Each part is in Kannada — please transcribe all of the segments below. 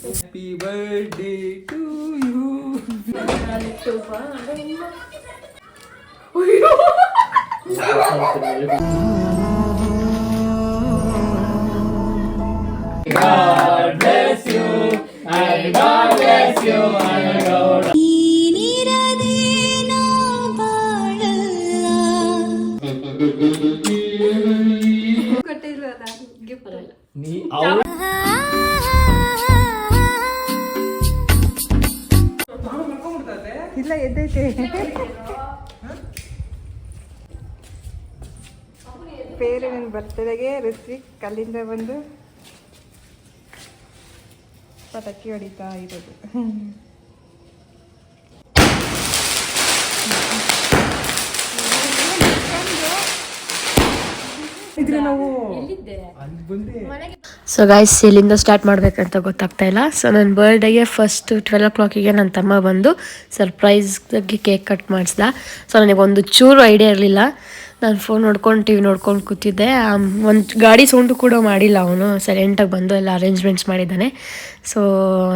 Happy birthday to you. God bless you and God bless you and God. ನೀ ಅವ್ರು ಇಲ್ಲ ಎದ್ದೈತೆ. ಪೇರನ ಬರ್ತಡೆಗೆ ಋತ್ವಿಕ್ ಅಲ್ಲಿಂದ ಬಂದು ಪಟಾಕಿ ಹೊಡಿತಾ ಇರೋದು. ಸೊ ಗೈಸ್ ಇಲ್ಲಿಂದ ಸ್ಟಾರ್ಟ್ ಮಾಡ್ಬೇಕಂತ ಗೊತ್ತಾಗ್ತಾ ಇಲ್ಲ. ಸೊ ನನ್ನ ಬರ್ಡೇಗೆ ಫಸ್ಟ್ 12 o'clock ನನ್ನ ತಮ್ಮ ಬಂದು ಸರ್ಪ್ರೈಸ್ಗೆ ಕೇಕ್ ಕಟ್ ಮಾಡಿಸ್ದ. ಸೊ ನನಗೆ ಒಂದು ಚೂರು ಐಡಿಯಾ ಇರಲಿಲ್ಲ. ನಾನು ಫೋನ್ ನೋಡ್ಕೊಂಡು TV ನೋಡ್ಕೊಂಡು ಕೂತಿದ್ದೆ. ಒಂದು ಗಾಡಿ ಸೌಂಡು ಕೂಡ ಮಾಡಿಲ್ಲ ಅವನು. ಸೈಲೆಂಟಾಗಿ ಬಂದು ಎಲ್ಲ ಅರೇಂಜ್ಮೆಂಟ್ಸ್ ಮಾಡಿದ್ದಾನೆ. So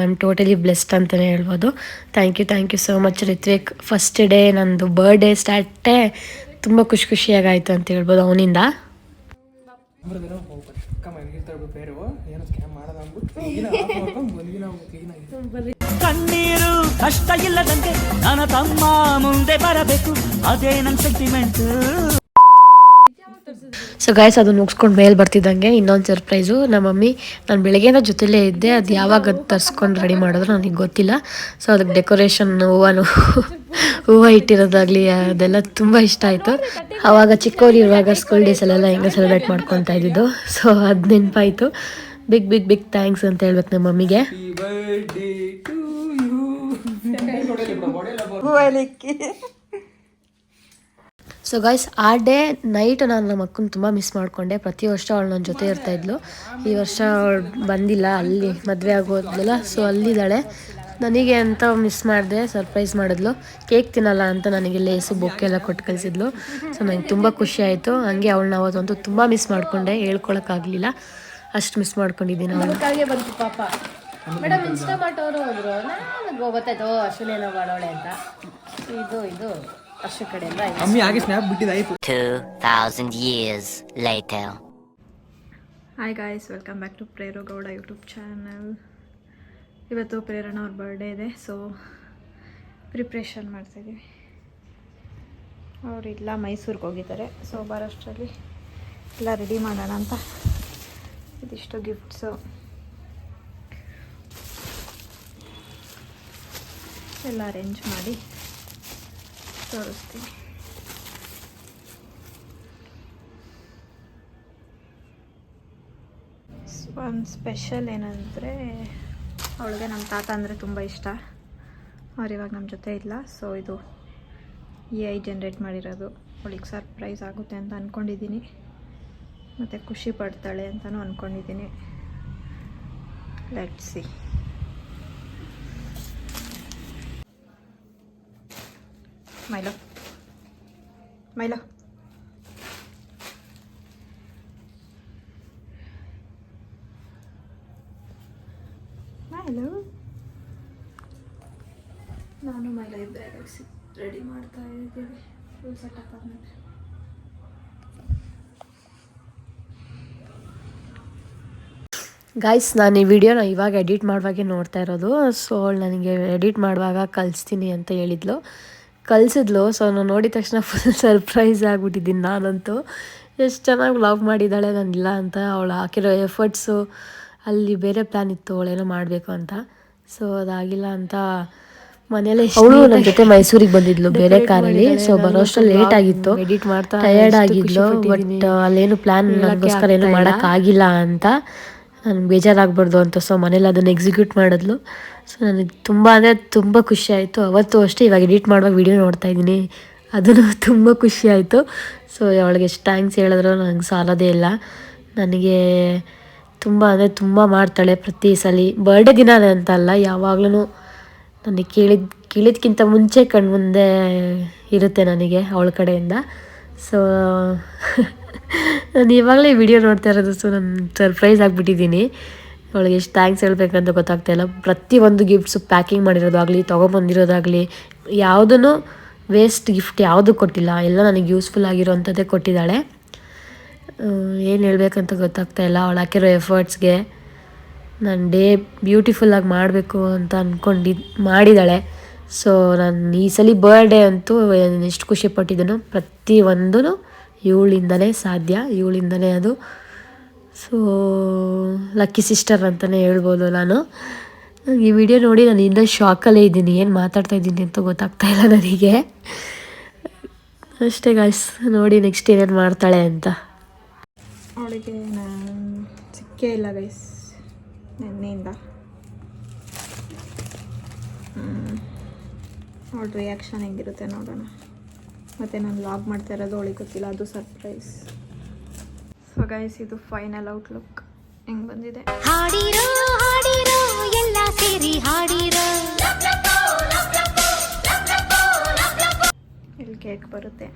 I am totally blessed ಅಂತಲೇ ಹೇಳ್ಬೋದು. Thank you so much Ritwik. First day ನಂದು ಬರ್ಡೇ ಸ್ಟಾರ್ಟೇ ತುಂಬ ಖುಷಿಯಾಗಾಯಿತು ಅಂತ ಹೇಳ್ಬೋದು ಅವನಿಂದ. ಕಣ್ಣೀರು ಕಷ್ಟ ಇಲ್ಲದಂತೆ ನನ್ನ ತಮ್ಮ ಮುಂದೆ ಬರಬೇಕು, ಅದೇ ನನ್ನ ಸೆಂಟಿಮೆಂಟ್. ಸೊ ಗೈಸ್ ಅದು ಮುಗಿಸ್ಕೊಂಡು ಮೇಲೆ ಬರ್ತಿದ್ದಂಗೆ ಇನ್ನೊಂದು ಸರ್ಪ್ರೈಸು. ನಮ್ಮ ಮಮ್ಮಿ ನಾನು ಬೆಳಗ್ಗೆನ ಜೊತೆಲೇ ಇದ್ದೆ. ಅದು ಯಾವಾಗ ಅದು ತರಿಸ್ಕೊಂಡು ರೆಡಿ ಮಾಡಿದ್ರು ನನಗೆ ಗೊತ್ತಿಲ್ಲ. ಸೊ ಅದಕ್ಕೆ ಡೆಕೋರೇಷನ್ ಹೂವು ಇಟ್ಟಿರೋದಾಗಲಿ ಅದೆಲ್ಲ ತುಂಬ ಇಷ್ಟ ಆಯಿತು. ಆವಾಗ ಚಿಕ್ಕವ್ರು ಇರುವಾಗ ಸ್ಕೂಲ್ ಡೇಸಲ್ಲೆಲ್ಲ ಹೆಂಗೆ ಸೆಲೆಬ್ರೇಟ್ ಮಾಡ್ಕೊತಾ ಇದ್ದಿದ್ದು. ಸೊ ಅದು ನೆನಪಾಯಿತು. ಬಿಗ್ ಥ್ಯಾಂಕ್ಸ್ ಅಂತ ಹೇಳ್ಬೇಕು ನಮ್ಮ ಮಮ್ಮಿಗೆ. ಸೊ ಗೈಸ್ ಆ ಡೇ ನೈಟ್ ನಾನು ನಮ್ಮ ಅಕ್ಕನ ತುಂಬ ಮಿಸ್ ಮಾಡಿಕೊಂಡೆ. ಪ್ರತಿ ವರ್ಷ ಅವಳು ನನ್ನ ಜೊತೆ ಇರ್ತಾಯಿದ್ಲು. ಈ ವರ್ಷ ಅವಳು ಬಂದಿಲ್ಲ, ಅಲ್ಲಿ ಮದುವೆ ಆಗೋದ್ಲಲ್ಲ. ಸೊ ಅಲ್ಲಿದ್ದಾಳೆ. ನನಗೆ ಅಂತ ಮಿಸ್ ಮಾಡಿದೆ. ಸರ್ಪ್ರೈಸ್ ಮಾಡಿದ್ಲು. ಕೇಕ್ ತಿನ್ನಲ್ಲ ಅಂತ ನನಗೆ ಲೇಸು ಬೊಕ್ಕೆ ಎಲ್ಲ ಕೊಟ್ಟು ಕಳಿಸಿದ್ಲು. ಸೊ ನನಗೆ ತುಂಬ ಖುಷಿ ಆಯಿತು. ಹಂಗೆ ಅವಳನ್ನ ಅವತ್ತಂತೂ ತುಂಬ ಮಿಸ್ ಮಾಡಿಕೊಂಡೆ, ಹೇಳ್ಕೊಳಕ್ಕಾಗಲಿಲ್ಲ, ಅಷ್ಟು ಮಿಸ್ ಮಾಡ್ಕೊಂಡಿದ್ದೀನಿ ಅವಳು. ಬಂತು ಪಾಪ. ಮೇಡಮ್ ಇನ್ಸ್ಟಾಮಾರ್ಟ್ ಅವರು ಹೋದ್ರು. ನನಗೆ ಗೊತ್ತಾಯ್ತು ಅಶ್ವಿನೇನೋ ಮಾಡೋಳೆ ಅಂತ. ಇದು ಅಷ್ಟು ಕಡೆಯಿಂದ ಅಮ್ಮಿ ಹಾಗೆ ಸ್ನ್ಯಾಪ್ ಬಿಟ್ಟಿದ್ದಾಯಿತು. 2000 years later. Hi guys, welcome back to ಪ್ರೇರೋ ಗೌಡ ಯೂಟ್ಯೂಬ್ ಚಾನಲ್. ಇವತ್ತು ಪ್ರೇರಣಾ ಅವ್ರ ಬರ್ಡೇ ಇದೆ. ಸೊ ಪ್ರಿಪ್ರೇಷನ್ ಮಾಡ್ತಾಯಿದ್ದೀವಿ. ಅವರಿಲ್ಲ, ಮೈಸೂರಿಗೆ ಹೋಗಿದ್ದಾರೆ. ಸೊ ಬರೋಷ್ಟರಲ್ಲಿ ಎಲ್ಲ ರೆಡಿ ಮಾಡೋಣ ಅಂತ ಇದಿಷ್ಟು ಗಿಫ್ಟ್ಸು ಎಲ್ಲ ಅರೇಂಜ್ ಮಾಡಿ ತೋರಿಸ್ತೀನಿ. ಒಂದು ಸ್ಪೆಷಲ್ ಏನಂದರೆ ಅವಳಿಗೆ ನಮ್ಮ ತಾತ ಅಂದರೆ ತುಂಬ ಇಷ್ಟ. ಅವ್ರು ಇವಾಗ ನಮ್ಮ ಜೊತೆ ಇಲ್ಲ. ಸೊ ಇದು AI ಜನ್ರೇಟ್ ಮಾಡಿರೋದು. ಅವಳಿಗೆ ಸರ್ಪ್ರೈಸ್ ಆಗುತ್ತೆ ಅಂತ ಅಂದ್ಕೊಂಡಿದ್ದೀನಿ, ಮತ್ತು ಖುಷಿ ಪಡ್ತಾಳೆ ಅಂತಲೂ ಅಂದ್ಕೊಂಡಿದ್ದೀನಿ. Let's see. Milo Milo Milo ನಾನು ಮೈಲೋ ಇಬ್ಬರೇ ರೆಡಿ ಮಾಡ್ತಾ ಇದ್ದೀವಿ. ಫುಲ್ ಸೆಟಪ್ ಆದಮೇಲೆ ಗಾಯ್ಸ್ ನಾನು ಈ ವಿಡಿಯೋನ ಇವಾಗ ಎಡಿಟ್ ಮಾಡುವಾಗೆ ನೋಡ್ತಾ ಇರೋದು. ಸೊ ನನಗೆ ಎಡಿಟ್ ಮಾಡುವಾಗ ಕಳಿಸ್ತೀನಿ ಅಂತ ಹೇಳಿದ್ಲು, ಕಳಿಸಿದ್ಲು. ಸೊ ನಾನು ನೋಡಿದ ತಕ್ಷಣ ಫುಲ್ ಸರ್ಪ್ರೈಸ್ ಆಗಿಬಿಟ್ಟಿದ್ದೀನಿ ನಾನಂತೂ. ಎಷ್ಟು ಚೆನ್ನಾಗಿ ವ್ಲಾಗ್ ಮಾಡಿದ್ದಾಳೆ ನಾನಿಲ್ಲ ಅಂತ. ಅವಳು ಹಾಕಿರೋ ಎಫರ್ಟ್ಸು, ಅಲ್ಲಿ ಬೇರೆ ಪ್ಲ್ಯಾನ್ ಇತ್ತು ಅವಳೇನೋ ಮಾಡಬೇಕು ಅಂತ. ಸೊ ಅದಾಗಿಲ್ಲ ಅಂತ ಮನೇಲಿ ಅವಳು ನನ್ನ ಜೊತೆ ಮೈಸೂರಿಗೆ ಬಂದಿದ್ಲು ಬೇರೆ ಕಾರಲ್ಲಿ. ಸೊ ಬರೋಷ್ಟರಲ್ಲಿ ಲೇಟ್ ಆಗಿತ್ತು, ಎಡಿಟ್ ಮಾಡ್ತಾ ಟಯರ್ಡ್ ಆಗಿದ್ಲು. ಬಟ್ ಅಲ್ಲೇನು ಪ್ಲ್ಯಾನ್ ನನಗೋಸ್ಕರ ಏನು ಮಾಡೋಕ್ಕಾಗಿಲ್ಲ ಅಂತ ನನಗೆ ಬೇಜಾರಾಗಬಾರ್ದು ಅಂತ. ಸೊ ಮನೇಲಿ ಅದನ್ನು ಎಕ್ಸಿಕ್ಯೂಟ್ ಮಾಡಿದ್ಲು. ಸೊ ನನಗೆ ತುಂಬ ಅಂದರೆ ತುಂಬ ಖುಷಿ ಆಯಿತು. ಅವತ್ತು ಅಷ್ಟೇ ಇವಾಗ ಎಡಿಟ್ ಮಾಡುವಾಗ ವಿಡಿಯೋ ನೋಡ್ತಾಯಿದ್ದೀನಿ, ಅದನ್ನು ತುಂಬ ಖುಷಿ ಆಯಿತು. ಸೊ ಅವಳಿಗೆ ಎಷ್ಟು ಥ್ಯಾಂಕ್ಸ್ ಹೇಳಿದ್ರು ನನಗೆ ಸಾಲೋದೇ ಇಲ್ಲ. ನನಗೆ ತುಂಬ ಅಂದರೆ ತುಂಬ ಮಾಡ್ತಾಳೆ ಪ್ರತಿ ಸಲ. ಬರ್ಡೇ ದಿನ ಅಂತ ಅಲ್ಲ, ಯಾವಾಗ್ಲೂ ನನಗೆ ಕೇಳಿದ್ಕಿಂತ ಮುಂಚೆ ಕಣ್ಮುಂದೆ ಇರುತ್ತೆ ನನಗೆ ಅವಳ ಕಡೆಯಿಂದ. ಸೊ ನಾನು ಇವಾಗಲೇ ವಿಡಿಯೋ ನೋಡ್ತಾ ಇರೋದು, ಸೊ ನಾನು ಸರ್ಪ್ರೈಸ್ ಆಗಿಬಿಟ್ಟಿದ್ದೀನಿ. ಅವಳಿಗೆ ಎಷ್ಟು ಥ್ಯಾಂಕ್ಸ್ ಹೇಳ್ಬೇಕಂತ ಗೊತ್ತಾಗ್ತಾಯಿಲ್ಲ. ಪ್ರತಿಯೊಂದು ಗಿಫ್ಟ್ಸು ಪ್ಯಾಕಿಂಗ್ ಮಾಡಿರೋದಾಗಲಿ ತೊಗೊಬಂದಿರೋದಾಗಲಿ ಯಾವುದೂ ವೇಸ್ಟ್ ಗಿಫ್ಟ್ ಯಾವುದೂ ಕೊಟ್ಟಿಲ್ಲ. ಎಲ್ಲ ನನಗೆ ಯೂಸ್ಫುಲ್ ಆಗಿರೋವಂಥದ್ದೇ ಕೊಟ್ಟಿದ್ದಾಳೆ. ಏನು ಹೇಳ್ಬೇಕಂತ ಗೊತ್ತಾಗ್ತಾಯಿಲ್ಲ. ಅವಳು ಹಾಕಿರೋ ಎಫರ್ಟ್ಸ್ಗೆ ನಾನು ಡೇ ಬ್ಯೂಟಿಫುಲ್ಲಾಗಿ ಮಾಡಬೇಕು ಅಂತ ಮಾಡಿದ್ದಾಳೆ. ಸೊ ನಾನು ಈ ಸಲ ಬರ್ಡೇ ಅಂತೂ ಎಷ್ಟು ಖುಷಿಪಟ್ಟಿದ್ದನು. ಪ್ರತಿಯೊಂದೂ ಇವಳಿಂದನೇ ಸಾಧ್ಯ, ಇವಳಿಂದನೇ ಅದು. ಸೊ ಲಕ್ಕಿ ಸಿಸ್ಟರ್ ಅಂತಲೇ ಹೇಳ್ಬೋದು ನಾನು. ಈ ವಿಡಿಯೋ ನೋಡಿ ನಾನು ಇನ್ನೂ ಶಾಕಲ್ಲೇ ಇದ್ದೀನಿ, ಏನು ಮಾತಾಡ್ತಾ ಇದ್ದೀನಿ ಅಂತ ಗೊತ್ತಾಗ್ತಾಯಿಲ್ಲ ನನಗೆ. ಅಷ್ಟೇ ಗಾಯ್ಸ್, ನೋಡಿ ನೆಕ್ಸ್ಟ್ ಏನೇನು ಮಾಡ್ತಾಳೆ ಅಂತ. ಅವಳಿಗೆ ನಾನು ಸಿಕ್ಕೇ ಇಲ್ಲ ಗೈಸ್ ನೆನ್ನೆಯಿಂದ. ಅವಳ ರಿಯಾಕ್ಷನ್ ಹೆಂಗಿರುತ್ತೆ ನೋಡೋಣ. ಮತ್ತು ನಾನು ಲಾಗ್ ಮಾಡ್ತಾ ಇರೋದು ಅವಳಿಗೆ ಗೊತ್ತಿಲ್ಲ, ಅದು ಸರ್ಪ್ರೈಸ್. ಸೊ ಗೈಸ್, ಇದು ಫೈನಲ್ ಔಟ್ಲುಕ್ ಹೆಂಗೆ ಬಂದಿದೆ. ಹಾಡಿರೋ ಹಾಡಿರೋ ಎಲ್ಲ ಸೇರಿ ಹಾಡಿರೋ. ಇಲ್ಲಿ ಕೇಕ್ ಬರುತ್ತೆ.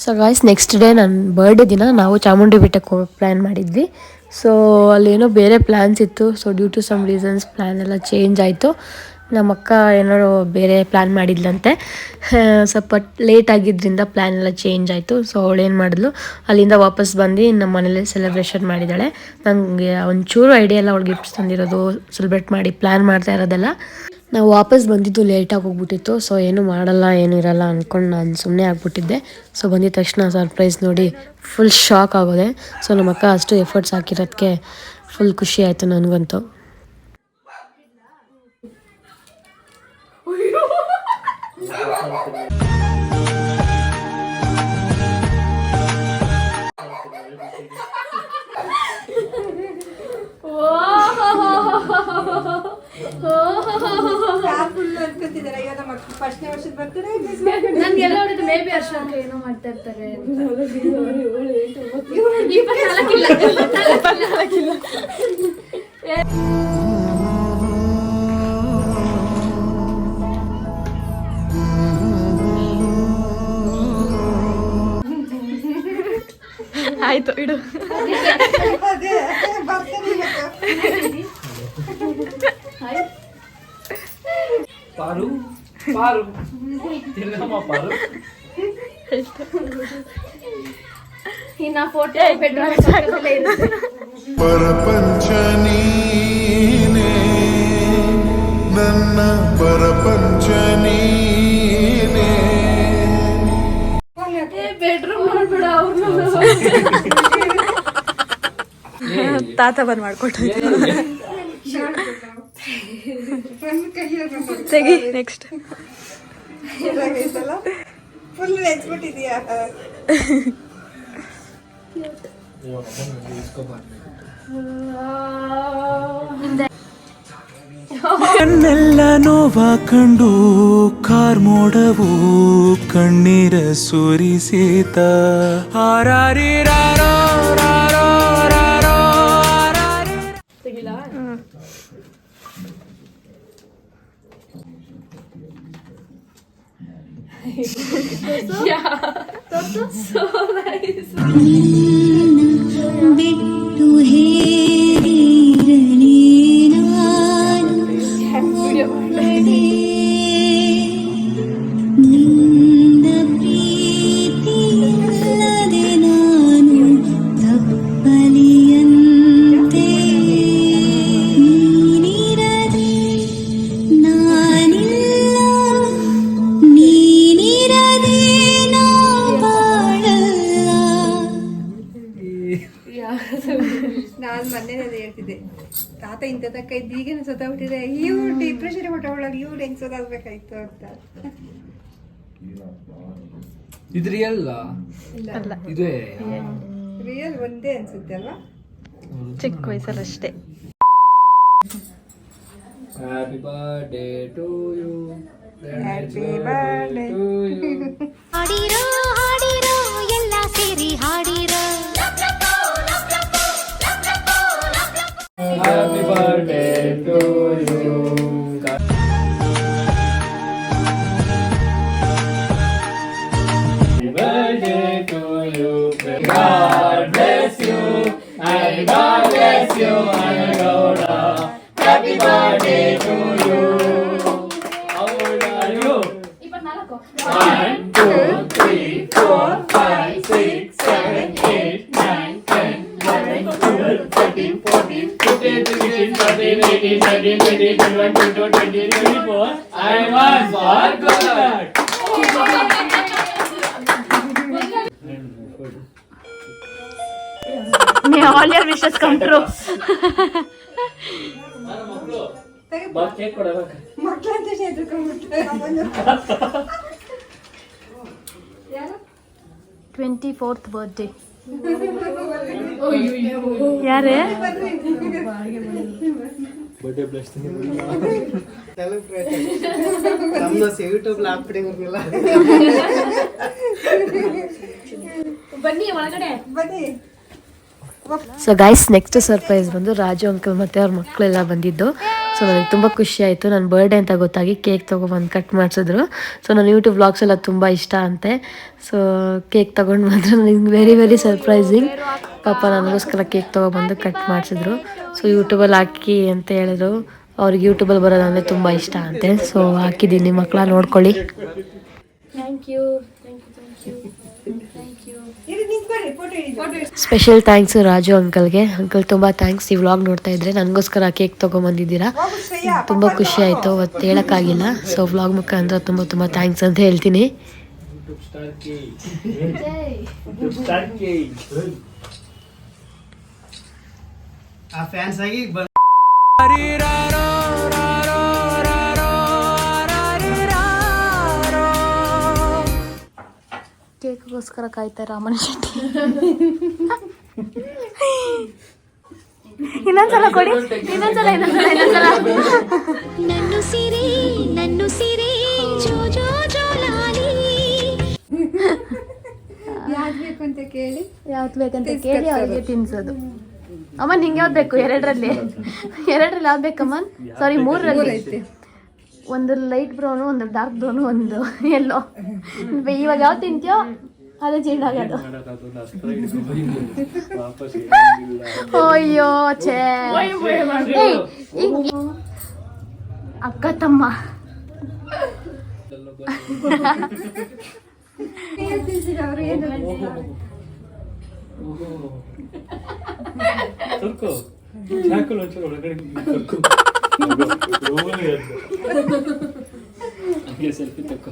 ಸೊ ಗಾಯ್ಸ್, ನೆಕ್ಸ್ಟ್ ಡೇ ನನ್ನ ಬರ್ಡೇ ದಿನ ನಾವು ಚಾಮುಂಡಿ ಬೆಟ್ಟಕ್ಕೆ ಹೋಗೋಕ್ಕೆ ಪ್ಲ್ಯಾನ್ ಮಾಡಿದ್ವಿ. ಸೊ ಅಲ್ಲೇನೋ ಬೇರೆ ಪ್ಲ್ಯಾನ್ಸ್ ಇತ್ತು. So due to some reasons plan ಎಲ್ಲ ಚೇಂಜ್ ಆಯಿತು. ನಮ್ಮ ಅಕ್ಕ ಏನೋ ಬೇರೆ ಪ್ಲ್ಯಾನ್ ಮಾಡಿದ್ಲಂತೆ. ಸ್ವಲ್ಪ ಲೇಟ್ ಆಗಿದ್ದರಿಂದ ಪ್ಲ್ಯಾನ್ ಎಲ್ಲ ಚೇಂಜ್ ಆಯಿತು. ಸೊ ಅವಳೇನು ಮಾಡಿದ್ಲು, ಅಲ್ಲಿಂದ ವಾಪಸ್ ಬಂದು ನಮ್ಮ ಮನೇಲಿ ಸೆಲೆಬ್ರೇಷನ್ ಮಾಡಿದ್ದಾಳೆ. ನನಗೆ ಒಂಚೂರು ಐಡಿಯಾ ಎಲ್ಲ ಅವಳು ಗಿಫ್ಟ್ಸ್ ತಂದಿರೋದು, ಸೆಲೆಬ್ರೇಟ್ ಮಾಡಿ ಪ್ಲ್ಯಾನ್ ಮಾಡ್ತಾ ಇರೋದೆಲ್ಲ. ನಾವು ವಾಪಸ್ ಬಂದಿದ್ದು ಲೇಟಾಗಿ ಹೋಗ್ಬಿಟ್ಟಿತ್ತು. ಸೊ ಏನೂ ಮಾಡಲ್ಲ, ಏನೂ ಇರಲ್ಲ ಅಂದ್ಕೊಂಡು ನಾನು ಸುಮ್ಮನೆ ಆಗಿಬಿಟ್ಟಿದ್ದೆ. ಸೊ ಬಂದಿದ್ದ ತಕ್ಷಣ ಸರ್ಪ್ರೈಸ್ ನೋಡಿ ಫುಲ್ ಶಾಕ್ ಆಗೋದೆ. ಸೊ ನಮ್ಮ ಅಕ್ಕ ಅಷ್ಟು ಎಫರ್ಟ್ಸ್ ಹಾಕಿರೋದಕ್ಕೆ ಫುಲ್ ಖುಷಿ ಆಯಿತು ನನಗಂತೂ. ನನ್ಗೆಲ್ಲ ಹೊಡಿತು ಮೇ ಬಿ ಅರ್ಶನ ಏನೋ ಮಾಡ್ತಾ ಇರ್ತಾರೆ. ಆಯಿತು ಇಡು. ಪಾರು ಪಾರು ತಿರ್ಗಮ್ಮ ಪಾರು. ಇನ್ನ ಫೋಟೋ ಪರಪಂಚ ನೀನೇ ನನ್ನ ಪರಪಂಚ ನೀನೇ. ಬೆಡ್ರೂಮ್ ಮಾಡ್ಬೇಡ ಅವ್ರನ್ನ. ತಾತ ಬಂದು ಮಾಡ್ಕೊಟ್ಟು ತೆಗಿ. Next full ನೆಚ್ಬಿಟ್ಟಿದ್ಯಾ. ಕಣ್ಣೆಲ್ಲ ನೋವ ಕಂಡು ಕಾರ್ಮೋಡವು ಕಣ್ಣೀರ ಸುರಿಸೀತ. ಹಾರಾರಿರಾರೋ ರಾರೋ ರಾರೋ ಹಾರಾರಿ. ಬಿಟ್ಟು ಹೇರಿರಲಿ ನಾನು ನಿನ್ನ ಪ್ರೀತಿಯಲ್ಲದೆ ನಾನು ತಪ್ಪಲಿಯಂತೆ. ನೀನಿರದೆ ನಾನಿಲ್ಲ, ನೀನಿರದೆ ನಾ ಬಾಳಲ್ಲ. ನಾನು ಮೊನ್ನೆ ಹೇಳ್ತಿದ್ದೆ, ತಾತ ಇಂಥ ತಕ್ಕ ಇದ್ದು ಈಗೇನು ಸೋತಾಗ್ಬಿಟ್ಟಿದೆ, ಇವ್ರು ಡಿಪ್ರೆಷನ್ ಹೊಟ್ಟೊಳಗೆ ಇವ್ರು ಹೆಂಗ್ ಸೋತಾಗ್ಬೇಕಾಯ್ತು ಅಂತ. ಇದು ರಿಯಲ್ ಇದೇ ರಿಯಲ್ ಒಂದೇ ಅನ್ಸುತ್ತೆ ಅಲ್ವಾ? ಚಿಕ್ಕ ವಯಸ್ಸಲ್ಲಷ್ಟೇ. Happy birthday to you. Happy birthday ಹಾಡಿರೋ ಹಾಡಿರೋ ಎಲ್ಲ ಸೇರಿ ಹಾಡಿರೋ Happy birthday to you. Happy birthday to you. God bless you. And God bless you, Anagauda. Happy birthday to you. How old are you? 1, 2, 3, 4, 5, 6, 7, 8, 9, 10, 11, 12, 13, 14, 15, 16, 17, 18, 19, 20, 21, 22, 23, 24. I was for God. May all your wishes come true. Cake ಕೊಡಬೇಕು. ಮಕ್ಕಳಂತ ಹೆದರ್ಕೊಂಡ್ಬಿಟ್ರೆ 24th birthday. ಯಾರೇ ಬರ್ಡೇ ಬ್ಲೆಸ್ ಬನ್ನಿ ಒಳಗಡೆ. ಬನ್ನಿ. ಸೊ ಗೈಸ್ ನೆಕ್ಸ್ಟ್ ಸರ್ಪ್ರೈಸ್ ಬಂದು ರಾಜು ಅಂಕಲ್ ಮತ್ತು ಅವ್ರ ಮಕ್ಕಳೆಲ್ಲ ಬಂದಿದ್ದು. ಸೊ ನನಗೆ ತುಂಬ ಖುಷಿ ಆಯಿತು. ನನ್ನ ಬರ್ಡೇ ಅಂತ ಗೊತ್ತಾಗಿ ಕೇಕ್ ತೊಗೊಬಂದು ಕಟ್ ಮಾಡಿಸಿದ್ರು. ಸೊ ನನ್ನ ಯೂಟ್ಯೂಬ್ ವ್ಲಾಗ್ಸ್ ಎಲ್ಲ ತುಂಬ ಇಷ್ಟ ಅಂತೆ. ಸೊ ಕೇಕ್ ತೊಗೊಂಡು ಬಂದರು. ನನಗೆ ವೆರಿ ವೆರಿ ಸರ್ಪ್ರೈಸಿಂಗ್. ಪಾಪ ನನಗೋಸ್ಕರ ಕೇಕ್ ತೊಗೊಬಂದು ಕಟ್ ಮಾಡಿಸಿದ್ರು. ಸೊ ಯೂಟ್ಯೂಬಲ್ಲಿ ಹಾಕಿ ಅಂತ ಹೇಳಿದ್ರು. ಅವ್ರಿಗೆ ಯೂಟ್ಯೂಬಲ್ಲಿ ಬರೋದಂದರೆ ತುಂಬ ಇಷ್ಟ ಅಂತೆ. ಸೊ ಹಾಕಿದ್ದೀನಿ, ಮಕ್ಕಳ ನೋಡ್ಕೊಳ್ಳಿ. Thank you. ಇರಿ ನಿಂತ್ಕೊಳ್ಳಿ, ಫೋಟೋ ಹಿಡಿದು. ಸ್ಪೆಷಲ್ ಥ್ಯಾಂಕ್ಸ್ ರಾಜು ಅಂಕಲ್ಗೆ. ಅಂಕಲ್ ತುಂಬ ಥ್ಯಾಂಕ್ಸ್. ಈ ವ್ಲಾಗ್ ನೋಡ್ತಾ ಇದ್ರೆ ನನಗೋಸ್ಕರ ಕೇಕ್ ತೊಗೊಂಬಂದಿದ್ದೀರಾ. ತುಂಬ ಖುಷಿ ಆಯಿತು. ಅವತ್ತು ಹೇಳೋಕ್ಕಾಗಿಲ್ಲ. ಸೊ ವ್ಲಾಗ್ ಮುಖಾಂತರ ತುಂಬ ತುಂಬ ಥ್ಯಾಂಕ್ಸ್ ಅಂತ ಹೇಳ್ತೀನಿ. ಆ ಫ್ಯಾನ್ಸ್ ಆಗಿ ಕೇಕ್ಗೋಸ್ಕರ ಕಾಯ್ತಾ ರಾಮನ್ ಶೆಟ್ಟಿ. ಇನ್ನೊಂದ್ಸಲ ಕೊಡಿ, ಇನ್ನೊಂದ್ಸಲ. ನನ್ನು ಸಿರಿ ಜೋ ಜೋ ಜೋಲಾಲಿ ಯಾವ್ದು ಬೇಕು ಅಂತ ಕೇಳಿ ಯಾವ್ದು ಬೇಕಂತ ಕೇಳಿ ಅವ್ರಿಗೆ ತಿನ್ಸೋದು. ಅಮ್ಮ ನಿಂಗೆ ಯಾವ್ದು ಬೇಕು? ಎರಡರಲ್ಲಿ ಯಾವ್ದು ಬೇಕಮ್ಮ? ಸಾರಿ, 3ರಲ್ಲಿ. ಒಂದು ಲೈಟ್ ಬ್ರೌನು, ಒಂದು ಡಾರ್ಕ್ ಬ್ರೌನು, ಒಂದು ಎಲ್ಲೋ. ಇವಾಗ ಯಾವ್ದು ತಿಂತೀಯೋ ಅದೇ ಚೇಂಜ್ ಆಗೋದು. ಅಯ್ಯೋ ಛೇ. ಅಕ್ಕ ತಮ್ಮ ಅವ್ರು ಏನು ಸೆಲ್ಫಿ ತಕ್ಕೋ.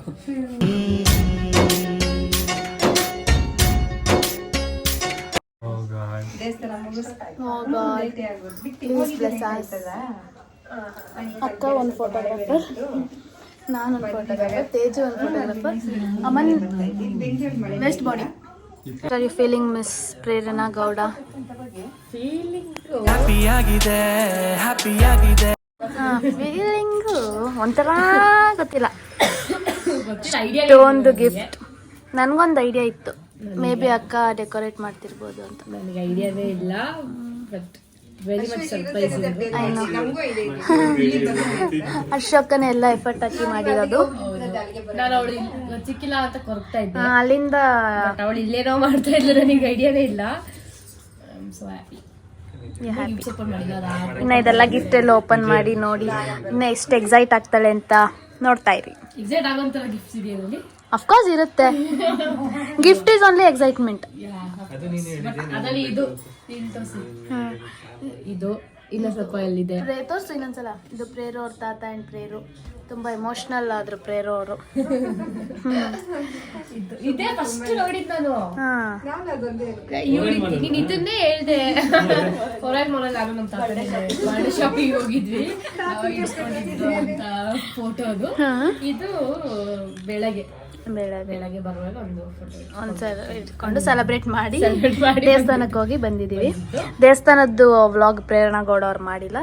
ದೇವಸ್ಥಾನ ಅಕ್ಕ ಒಂದು ಫೋಟೋಗ್ರಾಫರ್, ನಾನು ಒಂದು ಫೋಟೋಗ್ರಾಫರ್, ತೇಜು ಒಂದು photographer, Aman best buddy. Are you feeling miss Prerana Gowda? Feeling ಒಂಥರ ಗೊತ್ತಿಲ್ಲ. ಒಂದು ಗಿಫ್ಟ್. ನನಗೊಂದು ಐಡಿಯಾ ಇತ್ತು, ಮೇ ಬಿ ಅಕ್ಕ ಡೆಕೋರೇಟ್ ಮಾಡ್ತಿರ್ಬೋದು ಅಂತ. ನನಗೆ ಐಡಿಯಾನೇ ಇಲ್ಲ, ಬಟ್ ವೆರಿ ಮಚ್ ಸರ್ಪ್ರೈಸ್. ಅಶೋಕನೇ ಎಲ್ಲ ಎಫರ್ಟ್ ಹಾಕಿ ಮಾಡಿರೋದು. ನಾನು ಅವಳು ಸಿಕ್ಕಿಲ್ಲ ಅಂತ ಕೊರಗ್ತಾ ಇದ್ದೆ. ಅಲ್ಲಿಂದ ಅವಳು ಇಲ್ಲೇನೋ ಮಾಡ್ತಾ ಇದ್ಲು, ನನಗೆ ಐಡಿಯಾನೇ ಇಲ್ಲ. So happy. ಇನ್ನು ಇದೆಲ್ಲ ಗಿಫ್ಟ್ ಎಲ್ಲ ಓಪನ್ ಮಾಡಿ ನೋಡಿ ಇನ್ನು ಎಷ್ಟು ಎಕ್ಸೈಟ್ ಆಗ್ತಾಳೆ ಅಂತ ನೋಡ್ತಾ ಇರಿ. ಎಕ್ಸೈಟ್ ಆಗೋಂಥರ ಗಿಫ್ಟ್ಸ್ ಇದೆಯಾ ಅದರಲ್ಲಿ? ಅಫ್ಕೋರ್ಸ್ ಇರುತ್ತೆ. Gift is only excitement. ಅದರಲ್ಲಿ ಇದು ಇನ್ನ ಸ್ವಲ್ಪ ಎಲ್ಲಿದೆ ತೋರಿಸು ಇನ್ನೊಂದ್ಸಲ. ಇದು ಪ್ರೇರು ಅವ್ರ ತಾತ ಆ್ಯಂಡ್ ಪ್ರೇರು ತುಂಬಾ ಎಮೋಷನಲ್ ಆದ್ರು ಪ್ರೇರು ಅವರು. ಇದೇ ಫಸ್ಟ್ ನೋಡಿದ್ ನಾನು. ನೀನ್ ಇದನ್ನೇ ಹೇಳ್ದೆ. ಹೊರಗೆ ಮೊರಲ್ ನಾನು ನಮ್ಮ ತಾತನೇ ಬಾಡಿ ಶಾಪಿಗೆ ಹೋಗಿದ್ವಿ, ಇಟ್ಕೊಂಡಿದ್ರು ಅಂತ ಫೋಟೋ. ಅದು ಇದು ಬೆಳಗ್ಗೆ ಬರುವಾಗ ಒಂದ್ಸಲ ಇಟ್ಕೊಂಡು ಸೆಲೆಬ್ರೇಟ್ ಮಾಡಿ ದೇವಸ್ಥಾನಕ್ಕೆ ಹೋಗಿ ಬಂದಿದ್ದೀವಿ. ದೇವಸ್ಥಾನದ್ದು ವ್ಲಾಗ್ ಪ್ರೇರಣಾ ಗೌಡ ಅವ್ರು ಮಾಡಿಲ್ಲ.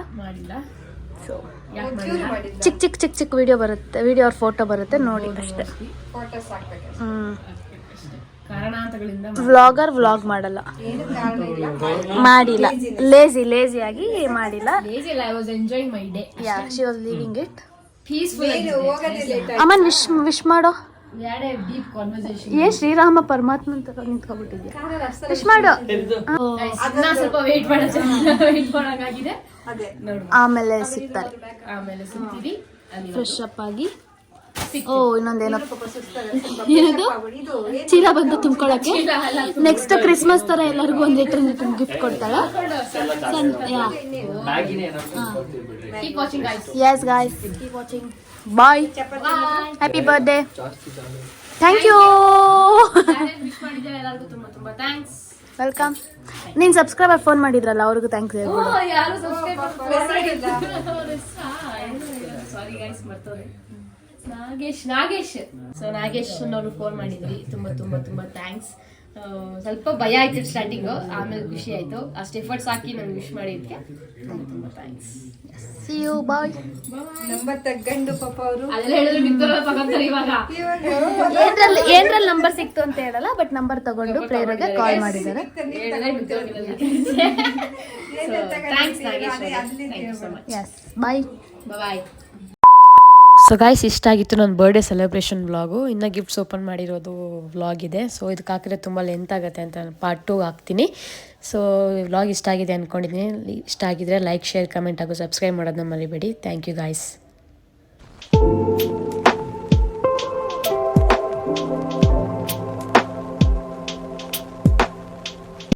ಸೊ ಯಾಕೆ ಮಾಡಿಲ್ಲ ಚಿಕ್ಕ ಚಿಕ್ಕ ವಿಡಿಯೋ ಬರುತ್ತೆ, ವಿಡಿಯೋ ಅವ್ರ ಫೋಟೋ ಬರುತ್ತೆ ನೋಡಿ ಅಷ್ಟೇ. ಫೋಟೋಸ್ ಹಾಕ್ಬೇಕು ಕಾರಣಾಂತರಗಳಿಂದ ವ್ಲಾಗ್ ಮಾಡಲ್ಲ, ಏನು ಕಾರಣ ಇಲ್ಲ. ಮಾಡಿಲ್ಲ, ಲೇಜಿ ಆಗಿ ಮಾಡಿಲ್ಲ. ಲೇಜಿ ಇಲ್ಲ, I was enjoying my day. She was leaving it peaceful. ಹೋಗೋದೇ ಲೇಟ್ ಅಮ್ಮನ್ ವಿಶ್ ಮಾಡೋ. We'd a deep conversation. Shriram ಪರಮಾತ್ಮ ಅಂತ ನಿಂತ್ಕೊಬಿಟ್ಟಿದ್ಯಾ, ವಿಶ್ ಮಾಡು. ಅದನ್ನ ಸ್ವಲ್ಪ ವೇಟ್ ಮಾಡೋಂಗಾಗಿದೆ. ಅದೇ ಆಮೇಲೆ ಸಿಗ್ತಾರೆ, ಆಮೇಲೆ ಸಿಗ್ತೀವಿ ಫ್ರೆಶ್ ಅಪ್ ಆಗಿ. ಇನ್ನೊಂದೇನೋ ಏನದು ಚೀಲ ಬಂದು ತುಂಬ್ಕೊಳಕ್ಕೆ. ನೆಕ್ಸ್ಟ್ ಕ್ರಿಸ್ಮಸ್ ತರ ಎಲ್ಲರಿಗೂ ಒಂದ್ ಲೀಟರ್ ಗಿಫ್ಟ್ ಕೊಡ್ತಾಳ. Keep watching guys. Yes guys, keep watching. Bye. Happy birthday. Thank you. Wish ಮಾಡಿದ್ರೆ ಎಲ್ಲರಿಗೂ ತುಂಬಾ ತುಂಬಾ ಥ್ಯಾಂಕ್ಸ್. ವೆಲ್ಕಮ್. ನೀನ್ ಸಬ್ಸ್ಕ್ರೈಬರ್ ಫೋನ್ ಮಾಡಿದ್ರಲ್ಲ ಅವ್ರಿಗೂ ಥ್ಯಾಂಕ್ಸ್ ಹೇಳ್ಬಿಡು. ಯಾರು ಸಬ್ಸ್ಕ್ರೈಬ್ ಸಾರಿ ಗೈಸ್, ಮರ್ತೋದೆ. ನಾಗೇಶ್ ಅವರು ಫೋನ್ ಮಾಡಿದ್ರಿ, ತುಂಬಾ ತುಂಬಾ ತುಂಬಾ ಥ್ಯಾಂಕ್ಸ್. ಸ್ವಲ್ಪ ಭಯ ಆಯ್ತು ಸ್ಟಾರ್ಟಿಂಗು, ಆಮೇಲೆ ಖುಷಿ ಆಯ್ತು. ಅಷ್ಟು ಎಫರ್ಟ್ಸ್ ಹಾಕಿ ನನ್ಗೆ ವಿಶ್ ಮಾಡಿದ್ಕೆ ತುಂಬಾ thanks. See you, bye. Number ತಗೊಂಡು ಪಾಪ ಅವರು ಅದೆಲ್ಲ ಹೇಳಿದ್ರೆ ಬಿತ್ತಲ್ಲ ತಗೊಂತಾರೆ ಇವಾಗ. ಏನ್ರಲ್ಲಿ ನಂಬರ್ ಸಿಕ್ತು ಅಂತ ಹೇಳಲ್ಲ, ಬಟ್ ನಂಬರ್ ತಗೊಂಡು ಪ್ಲೇಯರ್ಗೆ ಕಾಲ್ ಮಾಡಿದ್ದಾರೆ. Thanks Nagesh, thank you so much. Yes, bye. Bye. So guys, ಇಷ್ಟ ಆಗಿತ್ತು ನನ್ನ ಬರ್ಡೇ ಸೆಲೆಬ್ರೇಷನ್ ವ್ಲಾಗು. ಇನ್ನು ಗಿಫ್ಟ್ಸ್ ಓಪನ್ ಮಾಡಿರೋದು ವ್ಲಾಗ್ ಇದೆ. ಸೊ ಇದಕ್ಕೆ ಹಾಕಿದ್ರೆ ತುಂಬ ಲೆಂತ್ ಆಗುತ್ತೆ ಅಂತ ಪಾರ್ಟ್ 2 ಹಾಕ್ತೀನಿ. ಸೊ ವ್ಲಾಗ್ ಇಷ್ಟ ಆಗಿದೆ ಅಂದ್ಕೊಂಡಿದ್ದೀನಿ. ಇಷ್ಟ ಆಗಿದ್ರೆ ಲೈಕ್, ಶೇರ್, ಕಮೆಂಟ್ ಹಾಗೂ ಸಬ್ಸ್ಕ್ರೈಬ್ ಮಾಡೋದನ್ನ ಮರಿಬೇಡಿ. Thank you guys.